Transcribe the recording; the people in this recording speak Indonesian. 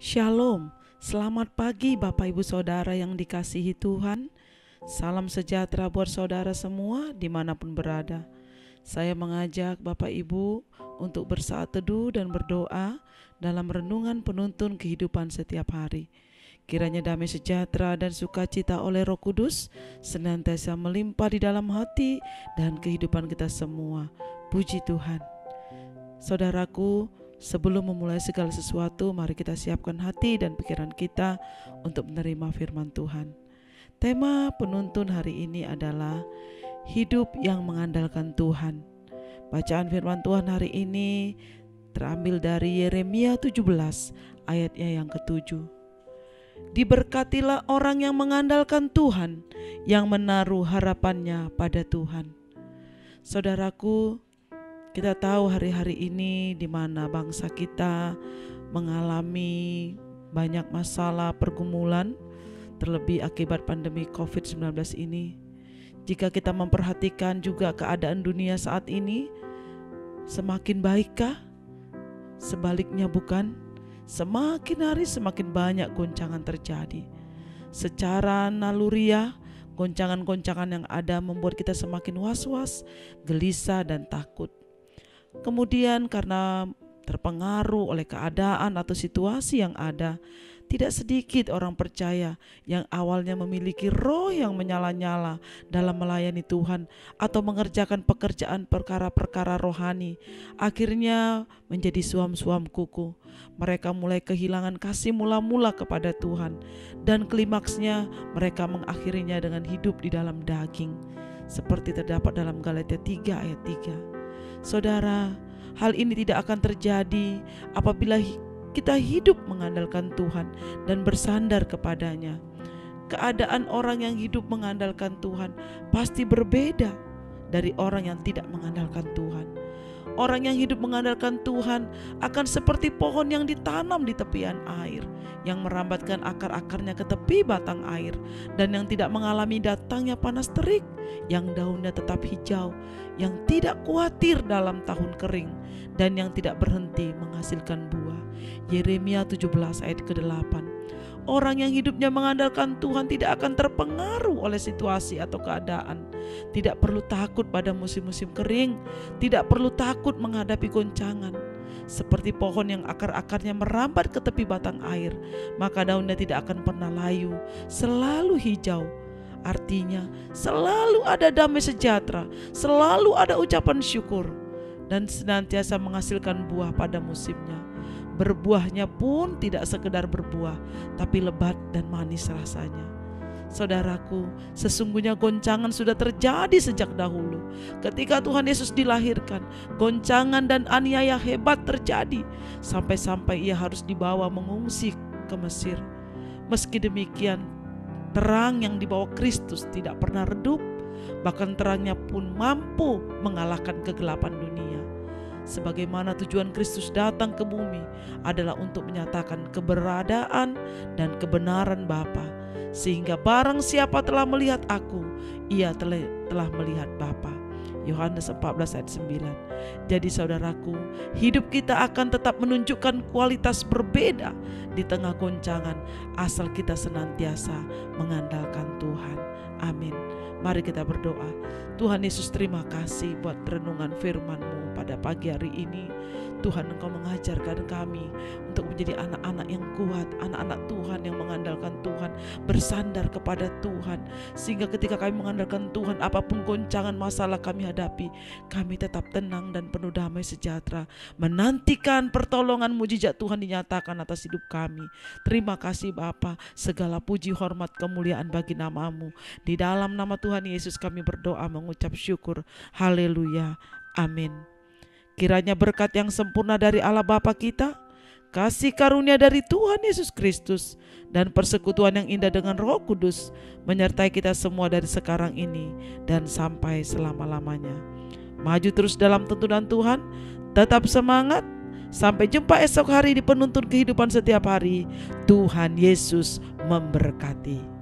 Shalom, selamat pagi Bapak Ibu Saudara yang dikasihi Tuhan. Salam sejahtera buat saudara semua dimanapun berada. Saya mengajak Bapak Ibu untuk bersaat teduh dan berdoa dalam renungan penuntun kehidupan setiap hari. Kiranya damai sejahtera dan sukacita oleh Roh Kudus senantiasa melimpah di dalam hati dan kehidupan kita semua. Puji Tuhan. Saudaraku, sebelum memulai segala sesuatu, mari kita siapkan hati dan pikiran kita untuk menerima firman Tuhan. Tema penuntun hari ini adalah hidup yang mengandalkan Tuhan. Bacaan firman Tuhan hari ini terambil dari Yeremia 17 ayatnya yang ke-7. Diberkatilah orang yang mengandalkan Tuhan, yang menaruh harapannya pada Tuhan. Saudaraku, kita tahu hari-hari ini di mana bangsa kita mengalami banyak masalah pergumulan, terlebih akibat pandemi COVID-19 ini. Jika kita memperhatikan juga keadaan dunia saat ini, semakin baikkah? Sebaliknya bukan? Semakin hari semakin banyak goncangan terjadi. Secara naluriah, goncangan-goncangan yang ada membuat kita semakin was-was, gelisah dan takut. Kemudian karena terpengaruh oleh keadaan atau situasi yang ada, tidak sedikit orang percaya yang awalnya memiliki roh yang menyala-nyala dalam melayani Tuhan atau mengerjakan pekerjaan perkara-perkara rohani, akhirnya menjadi suam-suam kuku. Mereka mulai kehilangan kasih mula-mula kepada Tuhan, dan klimaksnya mereka mengakhirinya dengan hidup di dalam daging, seperti terdapat dalam Galatia 3 ayat 3. Saudara, hal ini tidak akan terjadi apabila kita hidup mengandalkan Tuhan dan bersandar kepadanya. Keadaan orang yang hidup mengandalkan Tuhan pasti berbeda dari orang yang tidak mengandalkan Tuhan. Orang yang hidup mengandalkan Tuhan akan seperti pohon yang ditanam di tepian air, yang merambatkan akar-akarnya ke tepi batang air, dan yang tidak mengalami datangnya panas terik, yang daunnya tetap hijau, yang tidak khawatir dalam tahun kering, dan yang tidak berhenti menghasilkan buah. Yeremia 17 ayat ke-8. Orang yang hidupnya mengandalkan Tuhan tidak akan terpengaruh oleh situasi atau keadaan. Tidak perlu takut pada musim-musim kering, tidak perlu takut menghadapi goncangan. Seperti pohon yang akar-akarnya merambat ke tepi batang air, maka daunnya tidak akan pernah layu, selalu hijau. Artinya selalu ada damai sejahtera, selalu ada ucapan syukur, dan senantiasa menghasilkan buah pada musimnya. Berbuahnya pun tidak sekedar berbuah, tapi lebat dan manis rasanya. Saudaraku, sesungguhnya goncangan sudah terjadi sejak dahulu. Ketika Tuhan Yesus dilahirkan, goncangan dan aniaya hebat terjadi, sampai-sampai ia harus dibawa mengungsi ke Mesir. Meski demikian, terang yang dibawa Kristus tidak pernah redup, bahkan terangnya pun mampu mengalahkan kegelapan dunia. Sebagaimana tujuan Kristus datang ke bumi adalah untuk menyatakan keberadaan dan kebenaran Bapa, sehingga barang siapa telah melihat aku, ia telah melihat Bapa. Yohanes 14 ayat 9. Jadi saudaraku, hidup kita akan tetap menunjukkan kualitas berbeda di tengah goncangan, asal kita senantiasa mengandalkan Tuhan. Amin. Mari kita berdoa. Tuhan Yesus, terima kasih buat renungan firman-Mu pada pagi hari ini. Tuhan, Engkau mengajarkan kami untuk menjadi anak-anak yang kuat, anak-anak Tuhan yang mengandalkan Tuhan, bersandar kepada Tuhan, sehingga ketika kami mengandalkan Tuhan, apapun goncangan masalah kami hadapi, kami tetap tenang dan penuh damai sejahtera, menantikan pertolongan mujizat Tuhan dinyatakan atas hidup kami. Terima kasih Bapa, segala puji, hormat, kemuliaan bagi nama-Mu. Di dalam nama Tuhan Yesus kami berdoa mengucap syukur. Haleluya. Amin. Kiranya berkat yang sempurna dari Allah Bapa kita, kasih karunia dari Tuhan Yesus Kristus, dan persekutuan yang indah dengan Roh Kudus menyertai kita semua dari sekarang ini dan sampai selama-lamanya. Maju terus dalam tuntunan Tuhan, tetap semangat. Sampai jumpa esok hari di penuntun kehidupan setiap hari. Tuhan Yesus memberkati.